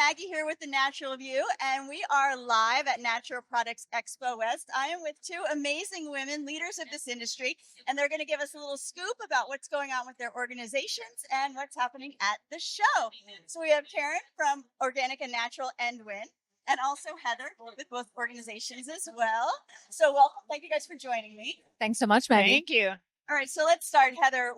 Maggie here with the Natural View, and we are live at Natural Products Expo West. I am with two amazing women, leaders of this industry, and they're going to give us a little scoop about what's going on with their organizations and what's happening at the show. So we have Karen from Organic and Natural and Win, and also Heather with both organizations as well. So welcome. Thank you guys for joining me. Thanks so much, Maggie. Thank you. All right, so let's start, Heather.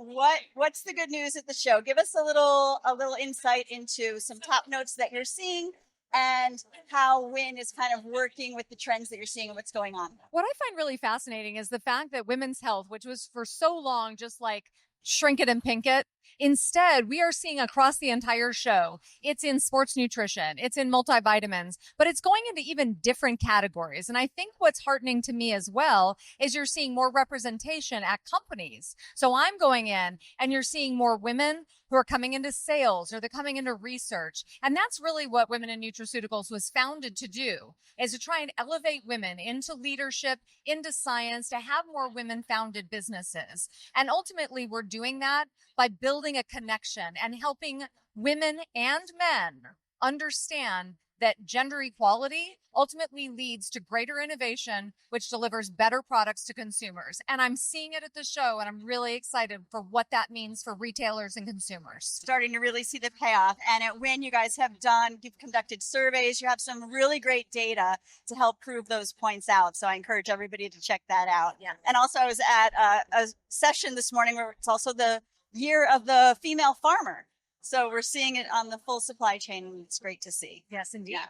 What's the good news at the show? Give us a little insight into some top notes that you're seeing and how Win is kind of working with the trends that you're seeing and what's going on. What I find really fascinating is the fact that women's health, which was for so long just like shrink it and pink it, instead, we are seeing across the entire show, it's in sports nutrition, it's in multivitamins, but it's going into even different categories. And I think what's heartening to me as well is you're seeing more representation at companies. So I'm going in and you're seeing more women who are coming into sales or they're coming into research. And that's really what Women in Nutraceuticals was founded to do, is to try and elevate women into leadership, into science, to have more women founded businesses. And ultimately, we're doing that by building a connection and helping women and men understand that gender equality ultimately leads to greater innovation, which delivers better products to consumers. And I'm seeing it at the show, and I'm really excited for what that means for retailers and consumers. Starting to really see the payoff. And at Win, you guys you've conducted surveys, you have some really great data to help prove those points out. So I encourage everybody to check that out. Yeah. And also I was at a session this morning where it's also the year of the female farmer. So we're seeing it on the full supply chain, and it's great to see. Yes, indeed. Yeah.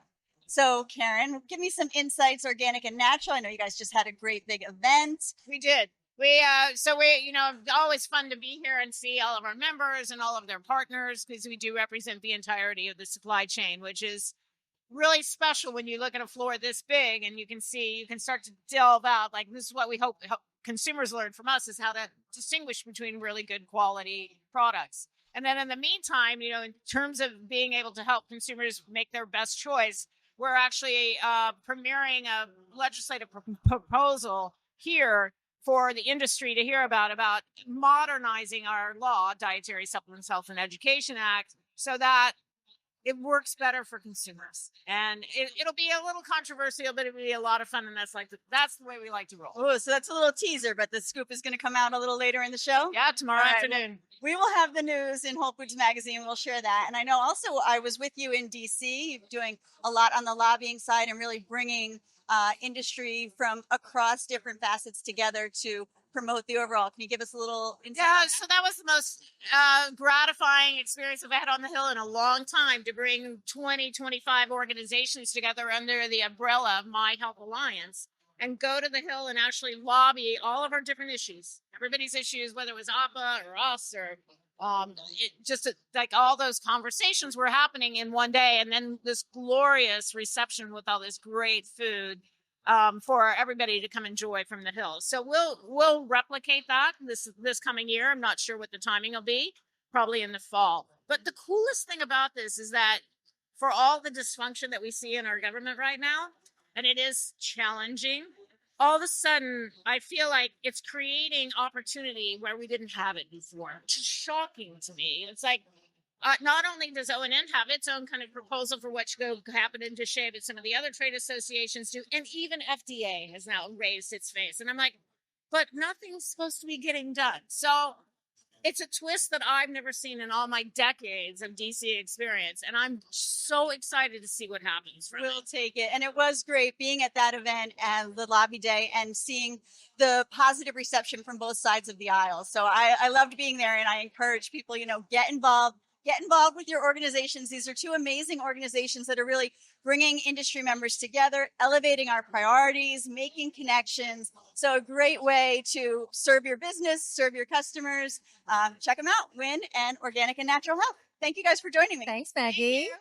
So Karen, give me some insights, organic and natural. I know you guys just had a great big event. We did. Always fun to be here and see all of our members and all of their partners, because we do represent the entirety of the supply chain, which is really special when you look at a floor this big and you can start to delve out. Like, this is what we hope consumers learn from us, is how to distinguish between really good quality products. And then in the meantime, in terms of being able to help consumers make their best choice, we're actually premiering a legislative proposal here for the industry to hear about modernizing our law, Dietary Supplements Health and Education Act, so that it works better for consumers. And it'll be a little controversial, but it'll be a lot of fun. And that's the way we like to roll. Oh, so that's a little teaser, but the scoop is going to come out a little later in the show? Yeah, tomorrow afternoon. We will have the news in WholeFoods magazine. We'll share that. And I know also I was with you in DC doing a lot on the lobbying side and really bringing industry from across different facets together to promote the overall. Can you give us a little insight? Yeah, so that was the most gratifying experience I've had on the Hill in a long time, to bring 25 organizations together under the umbrella of My Health Alliance and go to the Hill and actually lobby all of our different issues, everybody's issues, whether it was APA or us or like all those conversations were happening in one day. And then this glorious reception with all this great food for everybody to come enjoy from the Hill. So we'll replicate that this coming year. I'm not sure what the timing will be, probably in the fall. But the coolest thing about this is that for all the dysfunction that we see in our government right now, and it is challenging, all of a sudden I feel like it's creating opportunity where we didn't have it before, which is shocking to me. It's like, not only does O&N have its own kind of proposal for what should happen in DSHEA, but some of the other trade associations do, and even FDA has now raised its face. And I'm like, but nothing's supposed to be getting done. So it's a twist that I've never seen in all my decades of DC experience, and I'm so excited to see what happens. We'll take it. And it was great being at that event and the lobby day and seeing the positive reception from both sides of the aisle. So I loved being there, and I encourage people, get involved. Get involved with your organizations. These are two amazing organizations that are really bringing industry members together, elevating our priorities, making connections. So a great way to serve your business, serve your customers. Check them out, Win and Organic and Natural Health. Thank you guys for joining me. Thanks, Maggie. Thank you.